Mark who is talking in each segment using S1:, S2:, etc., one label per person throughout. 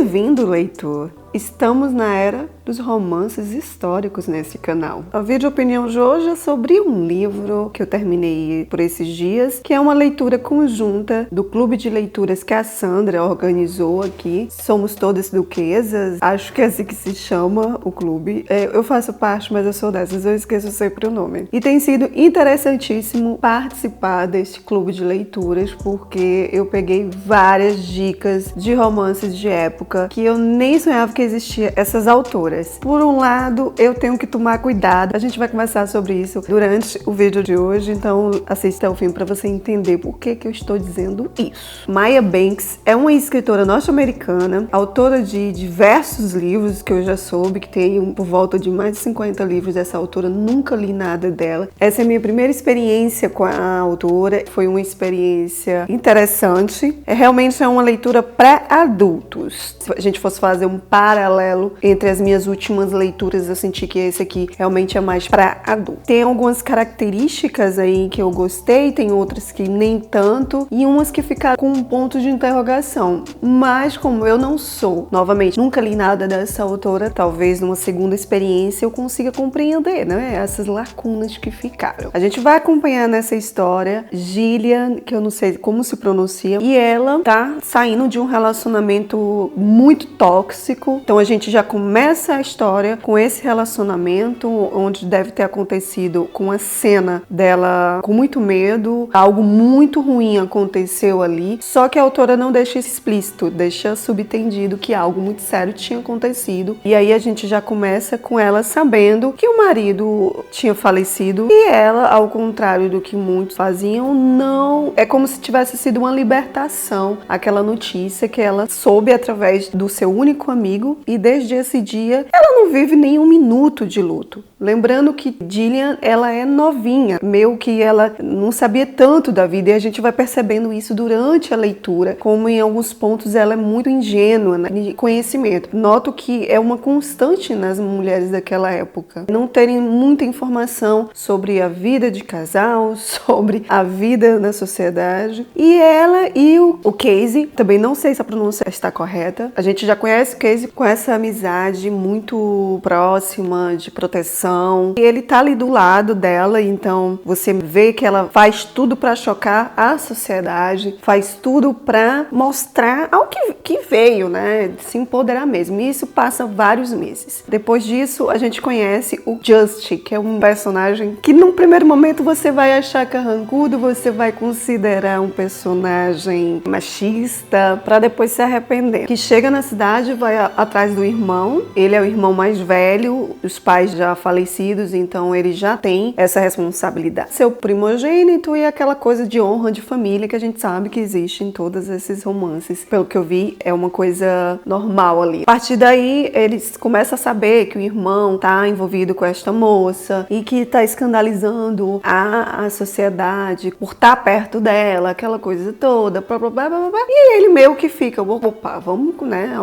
S1: Bem-vindo, leitor! Estamos na era dos romances históricos nesse canal. O vídeo opinião de hoje é sobre um livro que eu terminei por esses dias, que é uma leitura conjunta do clube de leituras que a Sandra organizou aqui. Somos todas duquesas, acho que é assim que se chama o clube. Eu faço parte, mas eu sou dessas, eu esqueço sempre o nome. E tem sido interessantíssimo participar deste clube de leituras, porque eu peguei várias dicas de romances de época que eu nem sonhava que existia essas autoras. Por um lado, eu tenho que tomar cuidado. A gente vai conversar sobre isso durante o vídeo de hoje, então assista ao fim para você entender por que eu estou dizendo isso. Maya Banks é uma escritora norte-americana, autora de diversos livros que eu já soube, que tem por volta de mais de 50 livros dessa autora, nunca li nada dela. Essa é a minha primeira experiência com a autora, foi uma experiência interessante. Realmente é uma leitura para adultos. Se a gente fosse fazer um paralelo entre as minhas últimas leituras, eu senti que esse aqui realmente é mais para adulto. Tem algumas características aí que eu gostei, tem outras que nem tanto, e umas que ficaram com um ponto de interrogação. Mas como eu não sou, novamente, nunca li nada dessa autora, talvez numa segunda experiência eu consiga compreender, né, essas lacunas que ficaram. A gente vai acompanhar nessa história Gillian, que eu não sei como se pronuncia, e ela tá saindo de um relacionamento muito tóxico. Então a gente já começa a história com esse relacionamento, onde deve ter acontecido com a cena dela com muito medo, algo muito ruim aconteceu ali, só que a autora não deixa explícito, deixa subtendido que algo muito sério tinha acontecido. E aí a gente já começa com ela sabendo que o marido tinha falecido, e ela, ao contrário do que muitos faziam, não... É como se tivesse sido uma libertação, aquela notícia que ela soube através do seu único amigo, e desde esse dia ela não vive nem um minuto de luto. Lembrando que Gillian, ela é novinha, meio que ela não sabia tanto da vida, e a gente vai percebendo isso durante a leitura, como em alguns pontos ela é muito ingênua, né, de conhecimento. Noto que é uma constante nas mulheres daquela época, não terem muita informação sobre a vida de casal, sobre a vida na sociedade. E ela e o Casey, também não sei se a pronúncia está correta, a gente já conhece o Casey com essa amizade muito próxima, de proteção. E ele tá ali do lado dela, então você vê que ela faz tudo para chocar a sociedade, faz tudo para mostrar ao que veio, né? Se empoderar mesmo. E isso passa vários meses. Depois disso, a gente conhece o Just, que é um personagem que num primeiro momento você vai achar carrancudo, você vai considerar um personagem machista, para depois se arrepender. Que chega na cidade, vai atrás do irmão, ele é o irmão mais velho, os pais já falecidos, então ele já tem essa responsabilidade. Seu primogênito e aquela coisa de honra de família que a gente sabe que existe em todos esses romances. Pelo que eu vi, é uma coisa normal ali. A partir daí, eles começam a saber que o irmão tá envolvido com esta moça e que tá escandalizando a sociedade por estar perto dela, aquela coisa toda, blá, blá, blá, blá, blá. E ele meio que fica, opa, vamos, né,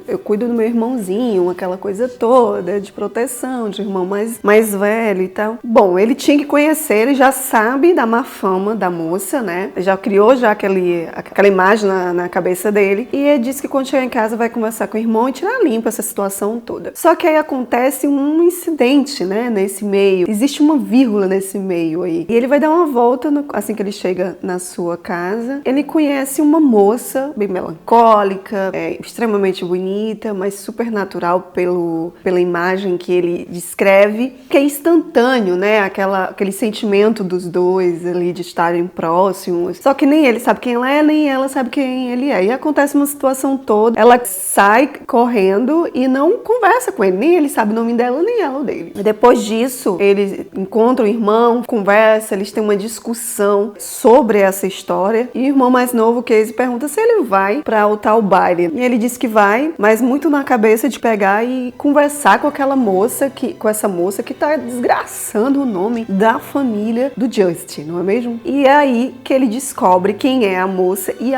S1: eu cuido do meu irmãozinho, aquela coisa toda de proteção, de irmão mais velho e tal. Bom, ele tinha que conhecer, ele já sabe da má fama da moça, né? Já criou aquela imagem na cabeça dele. E ele disse que quando chegar em casa vai conversar com o irmão e tirar limpo essa situação toda. Só que aí acontece um incidente, né? Nesse meio. Existe uma vírgula nesse meio aí. E ele vai dar uma volta, assim que ele chega na sua casa. Ele conhece uma moça bem melancólica, extremamente bonita, mas super natural pela imagem que ele descreve, que é instantâneo, né? Aquele sentimento dos dois ali de estarem próximos. Só que nem ele sabe quem ela é, nem ela sabe quem ele é. E acontece uma situação toda, ela sai correndo e não conversa com ele, nem ele sabe o nome dela, nem ela o dele. E depois disso, eles encontram o irmão, conversa, eles têm uma discussão sobre essa história, e o irmão mais novo, Casey, pergunta se ele vai para o tal baile. E ele diz que vai, mas muito na cabeça de pegar e conversar com essa moça que tá desgraçando o nome da família do Just, não é mesmo? E é aí que ele descobre quem é a moça e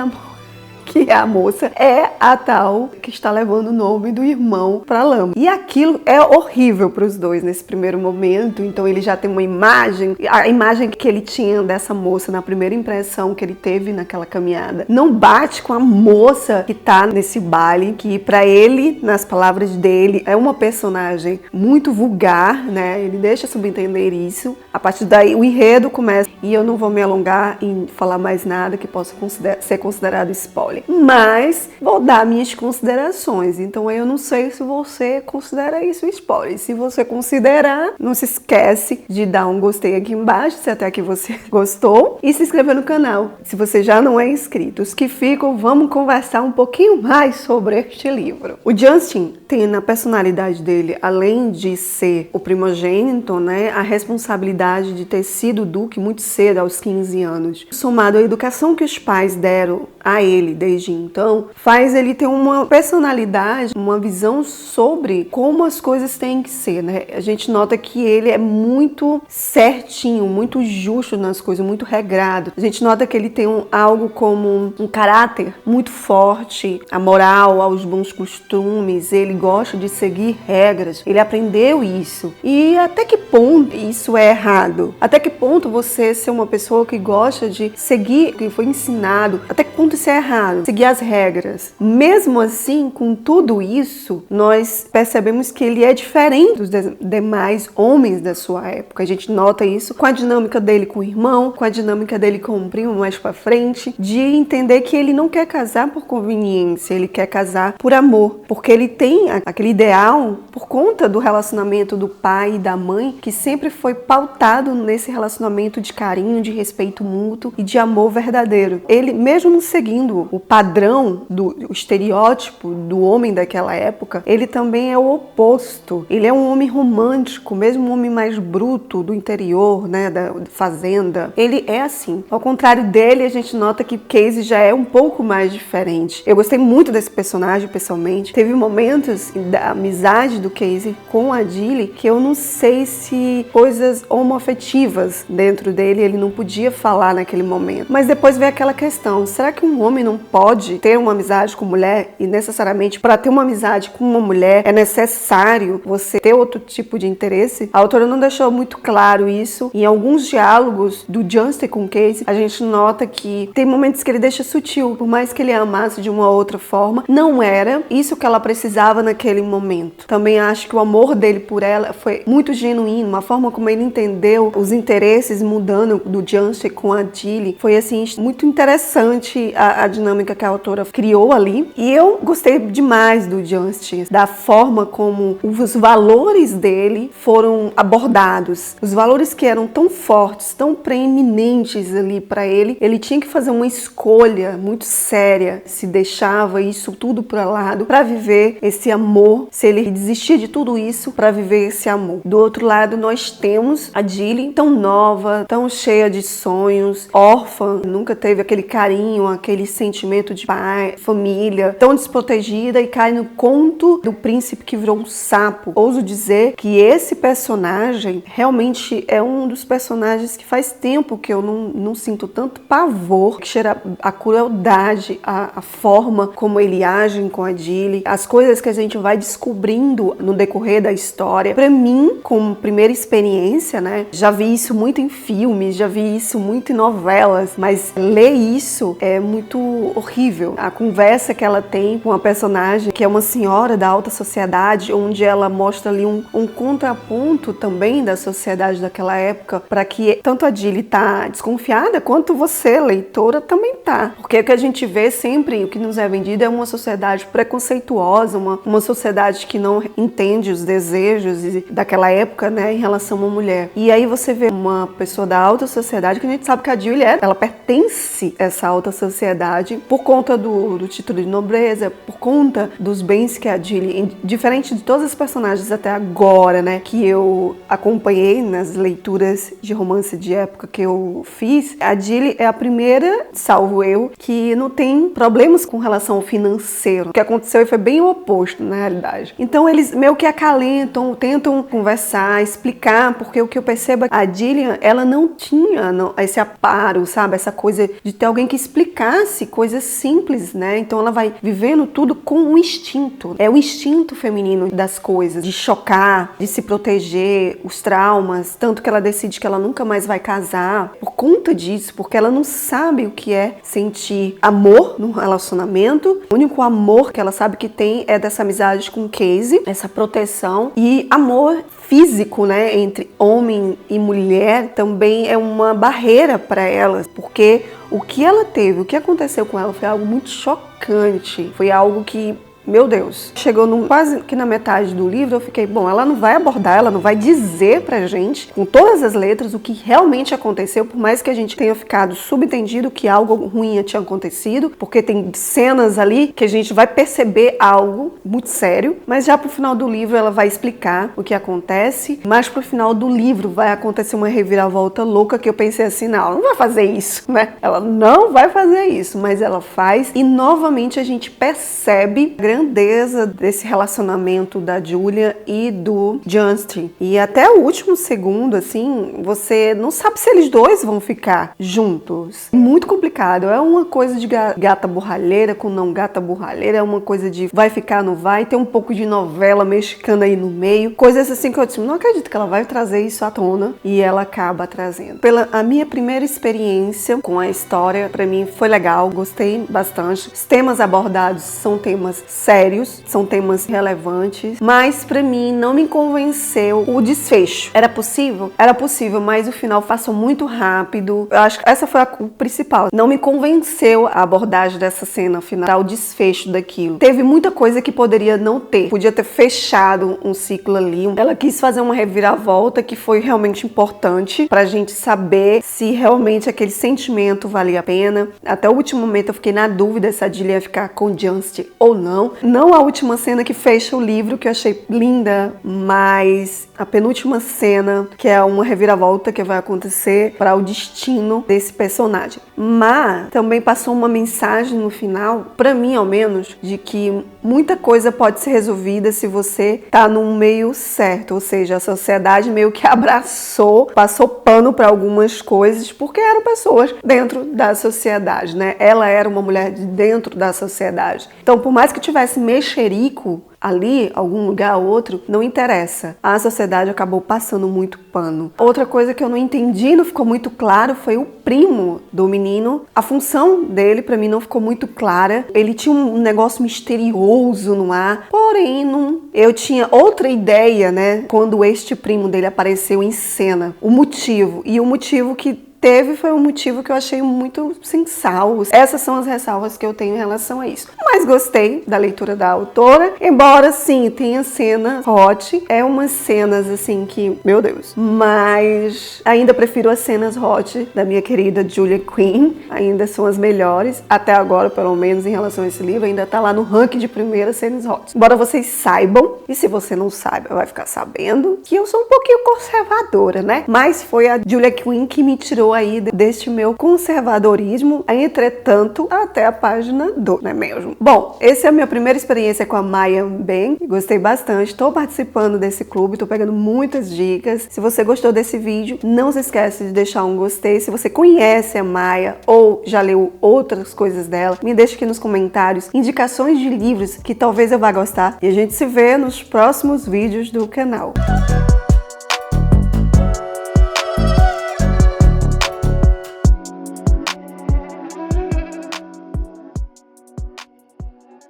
S1: que a moça é a tal que está levando o nome do irmão pra lama. E aquilo é horrível para os dois nesse primeiro momento. Então ele já tem uma imagem, a imagem que ele tinha dessa moça na primeira impressão que ele teve naquela caminhada não bate com a moça que tá nesse baile, que para ele, nas palavras dele, é uma personagem muito vulgar, né? Ele deixa subentender isso. A partir daí o enredo começa, e eu não vou me alongar em falar mais nada que possa ser considerado spoiler, mas vou dar minhas considerações. Então eu não sei se você considera isso spoiler. Se você considerar, não se esquece de dar um gostei aqui embaixo, se até que você gostou, e se inscrever no canal, se você já não é inscrito. Os que ficam, vamos conversar um pouquinho mais sobre este livro. O Justin tem na personalidade dele, além de ser o primogênito, né, a responsabilidade de ter sido duque muito cedo, aos 15 anos, somado à educação que os pais deram a ele desde então, faz ele ter uma personalidade, uma visão sobre como as coisas têm que ser, né? A gente nota que ele é muito certinho, muito justo nas coisas, muito regrado. A gente nota que ele tem algo como um caráter muito forte, a moral, aos bons costumes, ele gosta de seguir regras, ele aprendeu isso. E até que ponto isso é errado? Até que ponto você ser uma pessoa que gosta de seguir o que foi ensinado, até que ponto isso é errado? Seguir as regras. Mesmo assim, com tudo isso, nós percebemos que ele é diferente dos demais homens da sua época. A gente nota isso com a dinâmica dele com o irmão, com a dinâmica dele com o primo mais pra frente, de entender que ele não quer casar por conveniência, ele quer casar por amor, porque ele tem aquele ideal por conta do relacionamento do pai e da mãe, que sempre foi pautado nesse relacionamento de carinho, de respeito mútuo e de amor verdadeiro. Ele, mesmo seguindo o padrão, o estereótipo do homem daquela época, ele também é o oposto. Ele é um homem romântico, mesmo um homem mais bruto do interior, né, da fazenda. Ele é assim. Ao contrário dele, a gente nota que Casey já é um pouco mais diferente. Eu gostei muito desse personagem, pessoalmente. Teve momentos da amizade do Casey com a Dilly que eu não sei se coisas homoafetivas dentro dele ele não podia falar naquele momento. Mas depois veio aquela questão, será que um homem não pode ter uma amizade com mulher? E necessariamente para ter uma amizade com uma mulher é necessário você ter outro tipo de interesse? A autora não deixou muito claro isso. Em alguns diálogos do Justin com Casey, a gente nota que tem momentos que ele deixa sutil, por mais que ele a amasse de uma outra forma, não era isso que ela precisava naquele momento. Também acho que o amor dele por ela foi muito genuíno, uma forma como ele entendeu os interesses mudando do Justin com a Dilly, foi assim, muito interessante a dinâmica que a autora criou ali. E eu gostei demais do Justin, da forma como os valores dele foram abordados, os valores que eram tão fortes, tão preeminentes ali para ele. Ele tinha que fazer uma escolha muito séria, se deixava isso tudo para lado para viver esse amor, se ele desistia de tudo isso para viver esse amor. Do outro lado, nós temos a Dilly, tão nova, tão cheia de sonhos, órfã, nunca teve aquele carinho, aquele sentimento de pai, família, tão desprotegida e cai no conto do príncipe que virou um sapo. Ouso dizer que esse personagem realmente é um dos personagens que faz tempo que eu não sinto tanto pavor, que cheira a crueldade, a forma como ele age com a Dilly, as coisas que a gente vai descobrindo no decorrer da história. Para mim, como primeira experiência, né, já vi isso muito em filmes, já vi isso muito em novelas, mas ler isso é muito horrível. A conversa que ela tem com a personagem, que é uma senhora da alta sociedade, onde ela mostra ali um contraponto também da sociedade daquela época, para que tanto a Dilly tá desconfiada, quanto você, leitora, também tá. Porque o que a gente vê sempre, o que nos é vendido é uma sociedade preconceituosa, uma sociedade que não entende os desejos daquela época, né, em relação a uma mulher. E aí você vê uma pessoa da alta sociedade, que a gente sabe que a Dilly ela pertence a essa alta sociedade por conta do título de nobreza, por conta dos bens que a Dilly, diferente de todas as personagens até agora, né, que eu acompanhei nas leituras de romance de época que eu fiz, a Dilly é a primeira, salvo eu, que não tem problemas com relação ao financeiro. O que aconteceu foi bem o oposto. na realidade. Então eles meio que acalentam, tentam conversar, explicar, porque o que eu percebo é que a Jillian, ela não tinha esse aparo, sabe? Essa coisa de ter alguém que explicasse coisas simples, né? Então ela vai vivendo tudo com um instinto. É o instinto feminino das coisas, de chocar, de se proteger, os traumas, tanto que ela decide que ela nunca mais vai casar por conta disso, porque ela não sabe o que é sentir amor num relacionamento. O único amor que ela sabe que tem é dessa amizade com o Casey, essa proteção, e amor físico, né, entre homem e mulher também é uma barreira para ela, porque o que ela teve, o que aconteceu com ela foi algo muito chocante, foi algo que, meu Deus, chegou quase que na metade do livro, eu fiquei, bom, ela não vai abordar, ela não vai dizer pra gente, com todas as letras, o que realmente aconteceu, por mais que a gente tenha ficado subentendido que algo ruim tinha acontecido, porque tem cenas ali que a gente vai perceber algo muito sério, mas já pro final do livro ela vai explicar o que acontece, mas pro final do livro vai acontecer uma reviravolta louca que eu pensei assim, não, ela não vai fazer isso, né? Ela não vai fazer isso, mas ela faz e novamente a gente percebe a grandeza desse relacionamento da Julia e do Justin. E até o último segundo, assim, você não sabe se eles dois vão ficar juntos. Muito complicado. É uma coisa de gata borralheira com não gata borralheira. É uma coisa de vai ficar, não vai. Tem um pouco de novela mexicana aí no meio. Coisas assim que eu disse, não acredito que ela vai trazer isso à tona. E ela acaba trazendo. A minha primeira experiência com a história, pra mim, foi legal. Gostei bastante. Os temas abordados são temas sérios, são temas relevantes, mas pra mim não me convenceu o desfecho. Era possível? Era possível, mas o final passou muito rápido. Eu acho que essa foi a culpa principal. Não me convenceu a abordagem dessa cena final, o desfecho daquilo. Teve muita coisa que poderia não ter. Podia ter fechado um ciclo ali. Ela quis fazer uma reviravolta que foi realmente importante pra gente saber se realmente aquele sentimento valia a pena. Até o último momento eu fiquei na dúvida se a Julia ia ficar com Justin ou não. Não a última cena que fecha o livro, que eu achei linda, mas a penúltima cena, que é uma reviravolta que vai acontecer para o destino desse personagem. Mas também passou uma mensagem no final, para mim ao menos, de que muita coisa pode ser resolvida se você tá no meio certo, ou seja, a sociedade meio que abraçou, passou pano para algumas coisas, porque eram pessoas dentro da sociedade, né? Ela era uma mulher de dentro da sociedade. Então, por mais que tivesse mexerico ali, algum lugar ou outro, não interessa. A sociedade acabou passando muito pano. Outra coisa que eu não entendi, não ficou muito claro, foi o primo do menino. A função dele, pra mim, não ficou muito clara. Ele tinha um negócio misterioso no ar, porém, eu tinha outra ideia, né, quando este primo dele apareceu em cena. O motivo que teve foi um motivo que eu achei muito sem sal. Essas são as ressalvas que eu tenho em relação a isso. Mas gostei da leitura da autora, embora sim, tenha cenas hot, umas cenas assim que, meu Deus, mas ainda prefiro as cenas hot da minha querida Julia Quinn, ainda são as melhores, até agora pelo menos em relação a esse livro, ainda tá lá no ranking de primeiras cenas hot. Embora vocês saibam, e se você não sabe, vai ficar sabendo, que eu sou um pouquinho conservadora, né? Mas foi a Julia Quinn que me tirou aí deste meu conservadorismo, entretanto, até a página 2, não é mesmo? Bom, essa é a minha primeira experiência com a Maya Ben, gostei bastante, estou participando desse clube, estou pegando muitas dicas. Se você gostou desse vídeo, não se esquece de deixar um gostei. Se você conhece a Maya ou já leu outras coisas dela, me deixe aqui nos comentários indicações de livros que talvez eu vá gostar e a gente se vê nos próximos vídeos do canal.